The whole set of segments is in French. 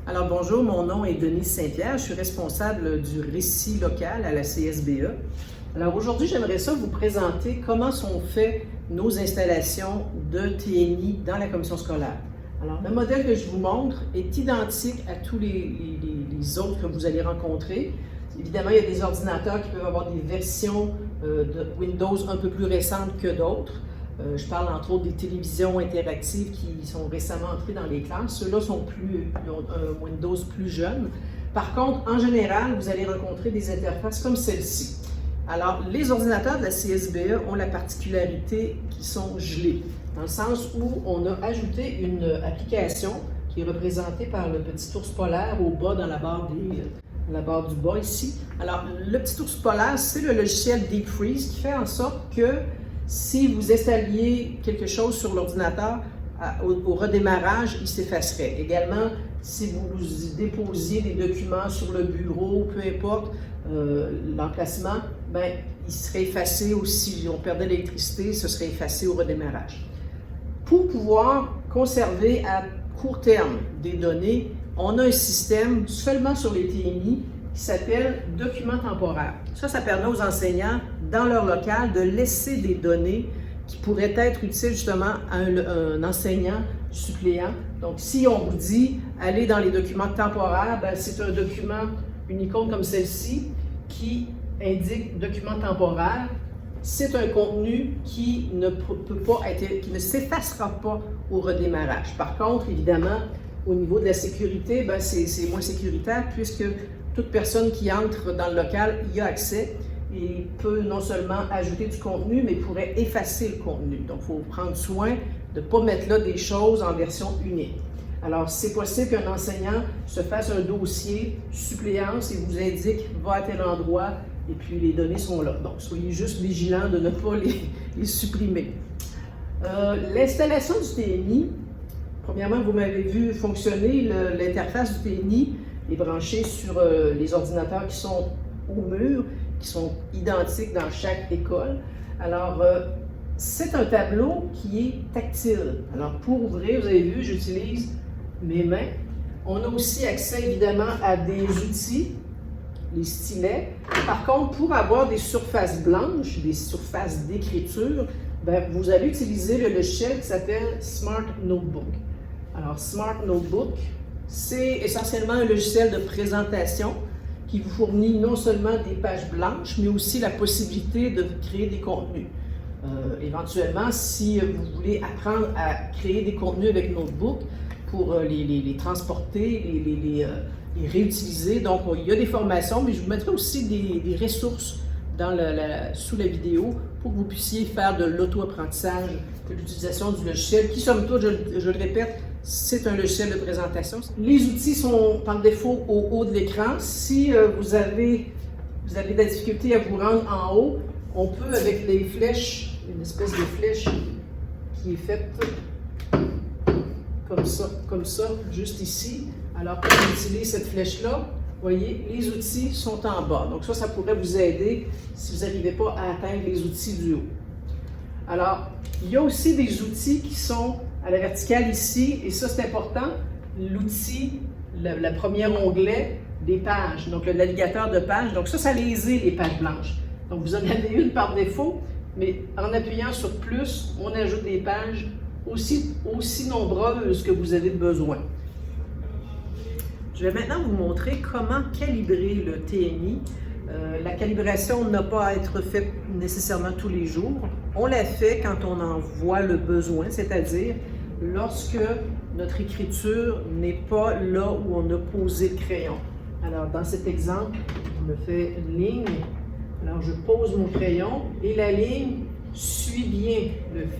Alors bonjour, mon nom est Denise Saint-Pierre, je suis responsable du récit local à la CSBE. Alors aujourd'hui, j'aimerais ça vous présenter comment sont faites nos installations de TNI dans la commission scolaire. Alors le modèle que je vous montre est identique à tous les autres que vous allez rencontrer. Évidemment, il y a des ordinateurs qui peuvent avoir des versions de Windows un peu plus récentes que d'autres. Je parle entre autres des télévisions interactives qui sont récemment entrées dans les classes. Ceux-là ont un Windows plus jeune. Par contre, en général, vous allez rencontrer des interfaces comme celle-ci. Alors, les ordinateurs de la CSBE ont la particularité qu'ils sont gelés, dans le sens où on a ajouté une application qui est représentée par le petit ours polaire au bas dans la barre du bas ici. Alors, le petit ours polaire, c'est le logiciel Deep Freeze qui fait en sorte que si vous installiez quelque chose sur l'ordinateur, au redémarrage, il s'effacerait. Également, si vous déposiez des documents sur le bureau, peu importe l'emplacement, il serait effacé, ou si on perdait l'électricité, ce serait effacé au redémarrage. Pour pouvoir conserver à court terme des données, on a un système seulement sur les TNI qui s'appelle document temporaire. Ça permet aux enseignants, dans leur local, de laisser des données qui pourraient être utiles justement à un enseignant suppléant. Donc, si on vous dit « allez dans les documents temporaires », c'est un document, une icône comme celle-ci, qui indique « document temporaire ». C'est un contenu qui ne s'effacera pas au redémarrage. Par contre, évidemment, au niveau de la sécurité, c'est moins sécuritaire puisque toute personne qui entre dans le local y a accès et peut non seulement ajouter du contenu, mais pourrait effacer le contenu. Donc, il faut prendre soin de ne pas mettre là des choses en version unique. Alors, c'est possible qu'un enseignant se fasse un dossier suppléance et vous indique « va à tel endroit » et puis les données sont là. Donc, soyez juste vigilants de ne pas les supprimer. L'installation du TNI, premièrement, vous m'avez vu fonctionner, l'interface du TNI est branchée sur les ordinateurs qui sont au mur, qui sont identiques dans chaque école. Alors, c'est un tableau qui est tactile. Alors, pour ouvrir, vous avez vu, j'utilise mes mains. On a aussi accès, évidemment, à des outils, les stylets. Par contre, pour avoir des surfaces blanches, des surfaces d'écriture, vous allez utiliser le logiciel qui s'appelle Smart Notebook. Alors, Smart Notebook, c'est essentiellement un logiciel de présentation qui vous fournit non seulement des pages blanches, mais aussi la possibilité de créer des contenus. Éventuellement, si vous voulez apprendre à créer des contenus avec Notebook pour les transporter, les réutiliser, donc il y a des formations, mais je vous mettrai aussi des ressources sous la vidéo pour que vous puissiez faire de l'auto-apprentissage, de l'utilisation du logiciel qui, somme toute, je le répète, c'est un logiciel de présentation. Les outils sont par défaut au haut de l'écran. Si vous avez de la difficulté à vous rendre en haut, on peut avec les flèches, une espèce de flèche qui est faite comme ça, juste ici. Alors quand on utilise cette flèche-là, vous voyez, les outils sont en bas. Donc ça pourrait vous aider si vous n'arrivez pas à atteindre les outils du haut. Alors, il y a aussi des outils qui sont à la verticale ici, et ça c'est important, l'outil, le premier onglet des pages, donc le navigateur de pages, donc ça lésait les pages blanches. Donc vous en avez une par défaut, mais en appuyant sur plus, on ajoute des pages aussi nombreuses que vous avez besoin. Je vais maintenant vous montrer comment calibrer le TNI. La calibration n'a pas à être faite nécessairement tous les jours. On la fait quand on en voit le besoin, c'est-à-dire lorsque notre écriture n'est pas là où on a posé le crayon. Alors, dans cet exemple, je me fais une ligne. Alors, je pose mon crayon et la ligne suit bien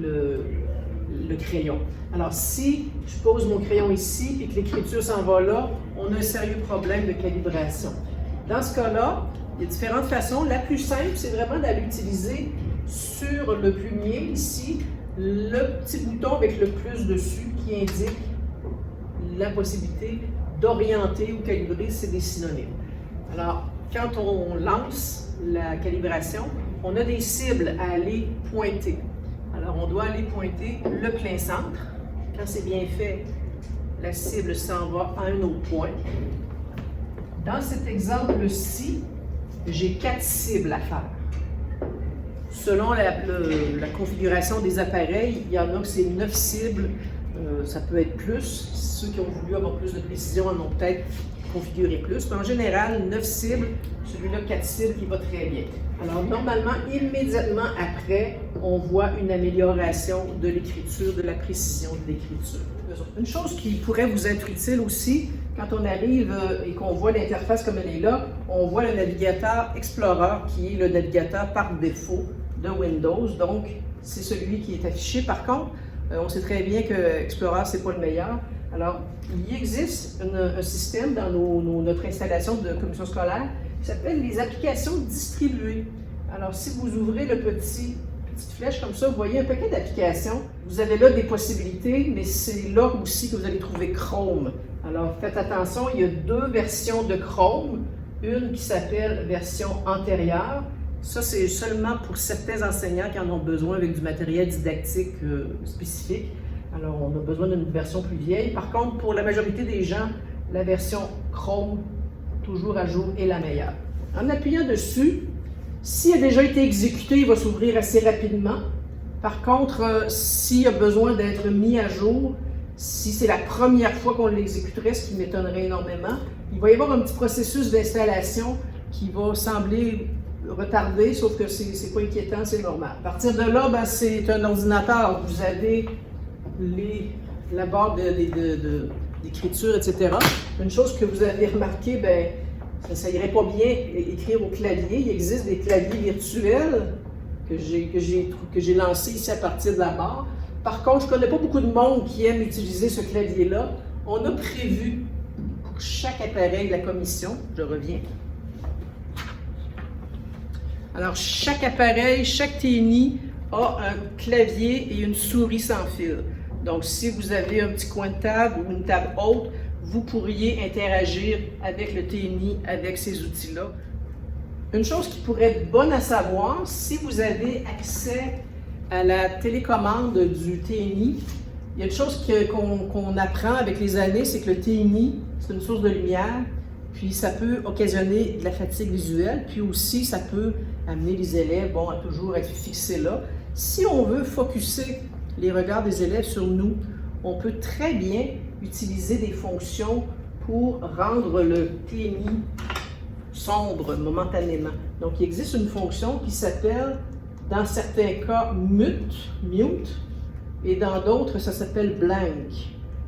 le crayon. Alors, si je pose mon crayon ici et que l'écriture s'en va là, on a un sérieux problème de calibration. Dans ce cas-là, il y a différentes façons. La plus simple, c'est vraiment d'aller utiliser sur le plumier, ici, le petit bouton avec le plus dessus qui indique la possibilité d'orienter ou calibrer, c'est des synonymes. Alors, quand on lance la calibration, on a des cibles à aller pointer. Alors, on doit aller pointer le plein centre. Quand c'est bien fait, la cible s'en va à un autre point. Dans cet exemple-ci, j'ai 4 cibles à faire. Selon la configuration des appareils, il y en a que c'est 9 cibles, ça peut être plus. Ceux qui ont voulu avoir plus de précision en ont peut-être configuré plus. Mais en général, 9 cibles, celui-là 4 cibles, il va très bien. Alors normalement, immédiatement après, on voit une amélioration de l'écriture, de la précision de l'écriture. Une chose qui pourrait vous être utile aussi, quand on arrive et qu'on voit l'interface comme elle est là, on voit le navigateur Explorer qui est le navigateur par défaut de Windows. Donc, c'est celui qui est affiché. Par contre, on sait très bien que Explorer, ce n'est pas le meilleur. Alors, il existe un système dans notre installation de commission scolaire qui s'appelle les applications distribuées. Alors, si vous ouvrez le petite flèche comme ça, vous voyez un paquet d'applications. Vous avez là des possibilités, mais c'est là aussi que vous allez trouver Chrome. Alors, faites attention, il y a 2 versions de Chrome. Une qui s'appelle version antérieure. Ça, c'est seulement pour certains enseignants qui en ont besoin avec du matériel didactique spécifique. Alors, on a besoin d'une version plus vieille. Par contre, pour la majorité des gens, la version Chrome, toujours à jour, est la meilleure. En appuyant dessus, s'il a déjà été exécuté, il va s'ouvrir assez rapidement. Par contre, s'il a besoin d'être mis à jour, si c'est la première fois qu'on l'exécuterait, ce qui m'étonnerait énormément, il va y avoir un petit processus d'installation qui va sembler retardé, sauf que c'est pas inquiétant, c'est normal. À partir de là, ben, c'est un ordinateur. Vous avez la barre d'écriture, etc. Une chose que vous avez remarqué, ben, ça irait pas bien écrire au clavier. Il existe des claviers virtuels que j'ai lancés ici à partir de la barre. Par contre, je ne connais pas beaucoup de monde qui aime utiliser ce clavier-là. On a prévu pour chaque appareil de la commission, je reviens. Alors, chaque appareil, chaque TNI a un clavier et une souris sans fil. Donc, si vous avez un petit coin de table ou une table haute, vous pourriez interagir avec le TNI, avec ces outils-là. Une chose qui pourrait être bonne à savoir, si vous avez accès à la télécommande du TNI, il y a une chose qu'on apprend avec les années, c'est que le TNI, c'est une source de lumière, puis ça peut occasionner de la fatigue visuelle, puis aussi ça peut amener les élèves à toujours être fixés là. Si on veut focusser les regards des élèves sur nous, on peut très bien utiliser des fonctions pour rendre le TNI sombre momentanément. Donc, il existe une fonction qui s'appelle, dans certains cas, mute, et dans d'autres, ça s'appelle blank.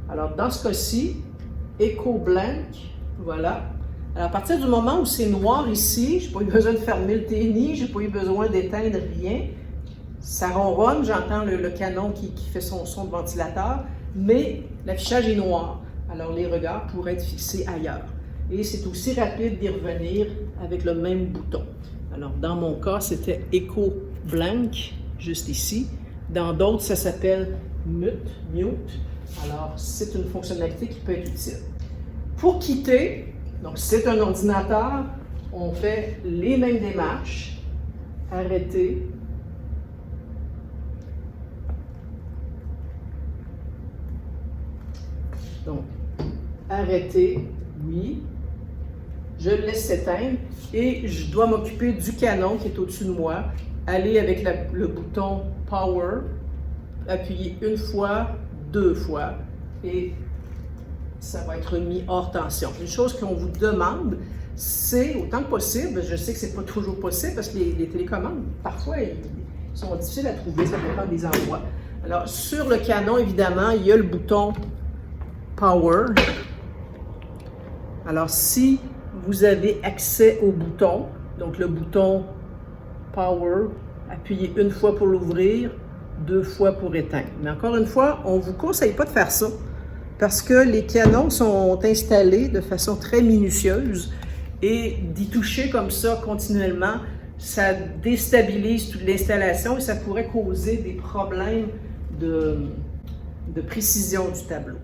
Alors, dans ce cas-ci, echo blank, voilà. Alors, à partir du moment où c'est noir ici, je n'ai pas eu besoin de fermer le TNI, je n'ai pas eu besoin d'éteindre rien. Ça ronronne, j'entends le canon qui fait son son de ventilateur, mais l'affichage est noir. Alors, les regards pourraient être fixés ailleurs. Et c'est aussi rapide d'y revenir avec le même bouton. Alors, dans mon cas, c'était Echo Blank, juste ici. Dans d'autres, ça s'appelle Mute. Alors, c'est une fonctionnalité qui peut être utile. Pour quitter, donc c'est un ordinateur, on fait les mêmes démarches. Arrêter. Donc, arrêter, oui. Je le laisse s'éteindre et je dois m'occuper du canon qui est au-dessus de moi. Aller avec le bouton Power, appuyer une fois, 2 fois et ça va être mis hors tension. Une chose qu'on vous demande, c'est autant que possible, je sais que c'est pas toujours possible parce que les télécommandes, parfois, ils sont difficiles à trouver, ça dépend des endroits. Alors, sur le canon, évidemment, il y a le bouton Power. Alors, si vous avez accès au bouton, donc le bouton Power, appuyez une fois pour l'ouvrir, 2 fois pour éteindre. Mais encore une fois, on ne vous conseille pas de faire ça parce que les canons sont installés de façon très minutieuse et d'y toucher comme ça continuellement, ça déstabilise toute l'installation et ça pourrait causer des problèmes de précision du tableau.